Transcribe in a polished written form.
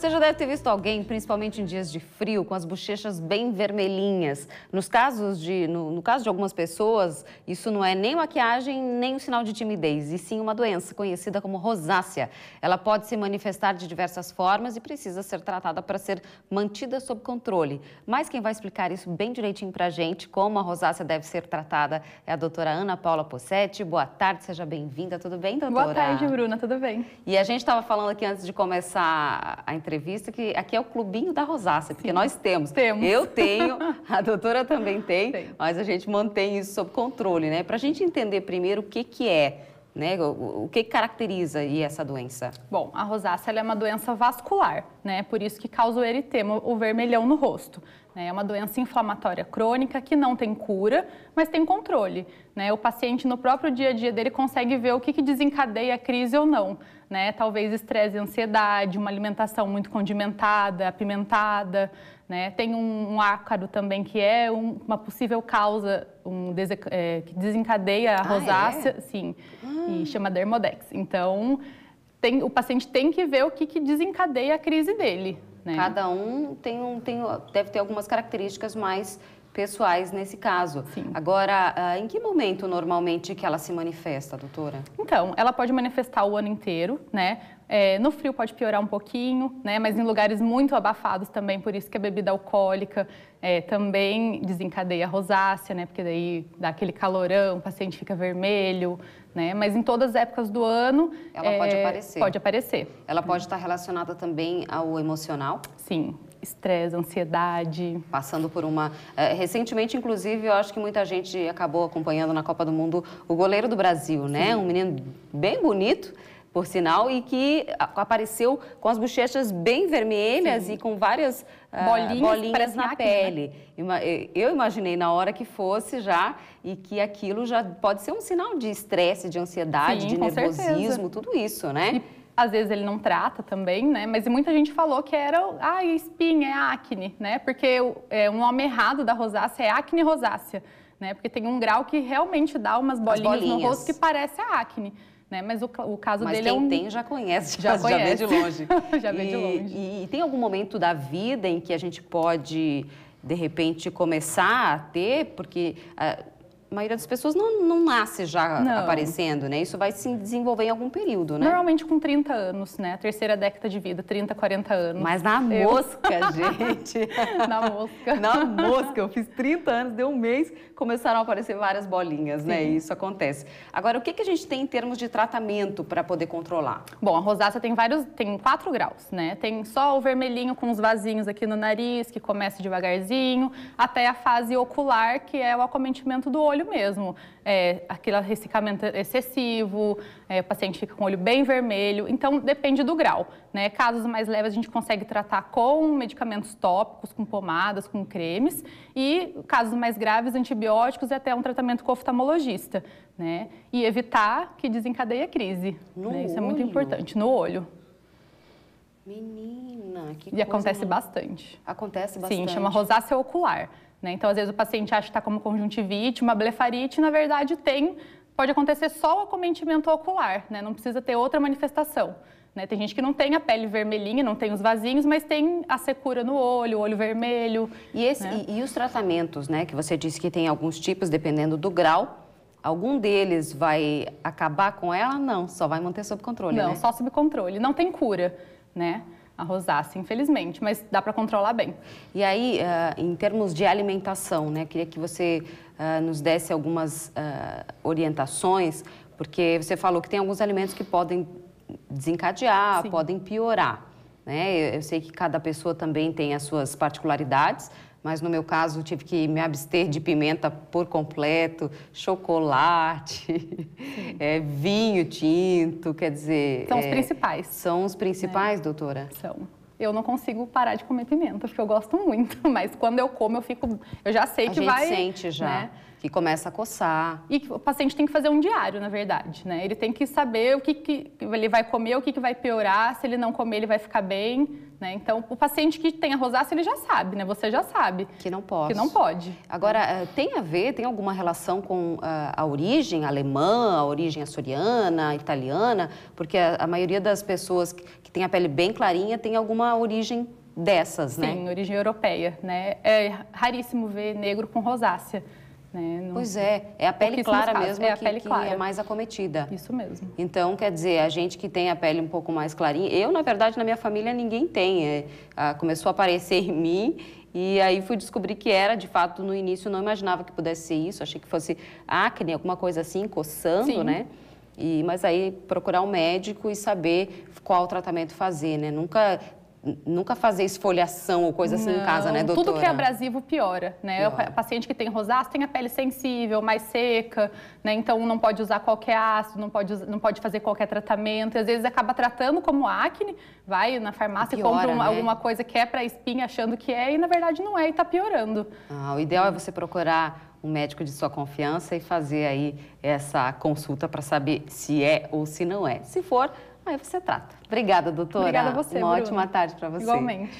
Você já deve ter visto alguém, principalmente em dias de frio, com as bochechas bem vermelhinhas. No caso de algumas pessoas, isso não é nem maquiagem, nem um sinal de timidez, e sim uma doença conhecida como rosácea. Ela pode se manifestar de diversas formas e precisa ser tratada para ser mantida sob controle. Mas quem vai explicar isso bem direitinho para a gente, como a rosácea deve ser tratada, é a doutora Ana Paula Possetti. Boa tarde, seja bem-vinda. Tudo bem, doutora? Boa tarde, Bruna. Tudo bem? E a gente estava falando aqui antes de começar a entrevista que aqui é o clubinho da rosácea, porque nós temos. Eu tenho, a doutora também tem, mas a gente mantém isso sob controle, né? Para a gente entender primeiro o que é, né? O que caracteriza aí essa doença? Bom, a rosácea ela é uma doença vascular, né? Por isso que causa o eritema, o vermelhão no rosto. É uma doença inflamatória crônica que não tem cura, mas tem controle. Né? O paciente, no próprio dia a dia dele, consegue ver o que desencadeia a crise ou não. Né? Talvez estresse e ansiedade, uma alimentação muito condimentada, apimentada. Né? Tem um ácaro também, que é uma possível causa que desencadeia a rosácea, sim, e chama dermodex. Então, o paciente tem que ver o que desencadeia a crise dele. Né? Cada um deve ter algumas características mais pessoais nesse caso. Sim. Agora, em que momento normalmente que ela se manifesta, doutora? Então, ela pode manifestar o ano inteiro, né? No frio pode piorar um pouquinho, né? Mas em lugares muito abafados também, por isso que a bebida alcoólica também desencadeia a rosácea, né? Porque daí dá aquele calorão, o paciente fica vermelho, né? Mas em todas as épocas do ano... Ela pode aparecer? Pode aparecer. Ela pode estar relacionada também ao emocional? Sim. Estresse, ansiedade. Passando por uma... recentemente, inclusive, eu acho que muita gente acabou acompanhando na Copa do Mundo o goleiro do Brasil, né? Sim. Um menino bem bonito, por sinal, e que apareceu com as bochechas bem vermelhas. Sim. E com várias bolinhas na pele. Né? Eu imaginei na hora que fosse já, e que aquilo já pode ser um sinal de estresse, de ansiedade, sim, de nervosismo, certeza. Tudo isso, né? Às vezes ele não trata também, né? Mas muita gente falou que era espinha, é acne, né? Porque um nome errado da rosácea é acne rosácea, né? Porque tem um grau que realmente dá umas bolinhas no rosto que parece a acne. Né? Mas o caso dele quem tem já conhece, já vê de longe. Já vê de longe. E tem algum momento da vida em que a gente pode, de repente, começar a ter, porque a maioria das pessoas não nasce já aparecendo, né? Isso vai se desenvolver em algum período, né? Normalmente com 30 anos, né? A terceira década de vida, 30, 40 anos. Mas na mosca, gente. Na mosca. Na mosca. Eu fiz 30 anos, deu um mês, começaram a aparecer várias bolinhas, sim, né? E isso acontece. Agora, o que a gente tem em termos de tratamento para poder controlar? Bom, a rosácea tem 4 graus, né? Tem só o vermelhinho com os vasinhos aqui no nariz, que começa devagarzinho, até a fase ocular, que é o acometimento do olho mesmo, aquele ressecamento excessivo, o paciente fica com o olho bem vermelho, então depende do grau, né? Casos mais leves a gente consegue tratar com medicamentos tópicos, com pomadas, com cremes, e casos mais graves, antibióticos e até um tratamento com oftalmologista, né? E evitar que desencadeie a crise, né? Isso é muito importante, no olho. Menina, que coisa. E acontece bastante. Acontece bastante? Sim, chama rosácea ocular. Então, às vezes, o paciente acha que está como conjuntivite, uma blefarite, e, na verdade, pode acontecer só o acometimento ocular, né? Não precisa ter outra manifestação. Né? Tem gente que não tem a pele vermelhinha, não tem os vasinhos, mas tem a secura no olho, o olho vermelho. E os tratamentos, né? Que você disse que tem alguns tipos, dependendo do grau. Algum deles vai acabar com ela? Não, só vai manter sob controle, Não, né? só sob controle. Não tem cura, né? A rosácea, infelizmente, mas dá para controlar bem. E aí, em termos de alimentação, né? Queria que você nos desse algumas orientações, porque você falou que tem alguns alimentos que podem desencadear, sim, podem piorar, né? Eu sei que cada pessoa também tem as suas particularidades, mas no meu caso tive que me abster de pimenta por completo, chocolate, vinho tinto, quer dizer... São os principais. São os principais, doutora? São. Eu não consigo parar de comer pimenta, porque eu gosto muito, mas quando eu como, eu já sei que vai... A gente sente já. Né? Que começa a coçar. E o paciente tem que fazer um diário, na verdade, né? Ele tem que saber o que ele vai comer, o que vai piorar, se ele não comer ele vai ficar bem, né? Então, o paciente que tem a rosácea, ele já sabe, né? Você já sabe. Que não pode. Que não pode. Agora, tem alguma relação com a origem alemã, a origem açoriana, italiana? Porque a maioria das pessoas que tem a pele bem clarinha tem alguma origem dessas, né? Sim, origem europeia, né? É raríssimo ver negro com rosácea. Né? Pois é a pele clara mesmo que é mais acometida. Isso mesmo. Então, quer dizer, a gente que tem a pele um pouco mais clarinha, eu, na verdade, na minha família, ninguém tem. Começou a aparecer em mim e aí fui descobrir que era, de fato, no início, não imaginava que pudesse ser isso, achei que fosse acne, alguma coisa assim, coçando, Sim. né? Mas aí procurar um médico e saber qual tratamento fazer, né? Nunca fazer esfoliação ou coisa assim em casa, né, doutora? Tudo que é abrasivo piora, né? Piora. O paciente que tem rosácea tem a pele sensível, mais seca, né? Então não pode usar qualquer ácido, não pode fazer qualquer tratamento. E às vezes acaba tratando como acne, vai na farmácia e compra né? alguma coisa que é para espinha achando que é e na verdade não é e está piorando. O ideal é você procurar um médico de sua confiança e fazer aí essa consulta para saber se é ou se não é. Se for, aí você trata. Obrigada, doutora. Obrigada a você, Uma Bruno. ótima tarde para você. Igualmente.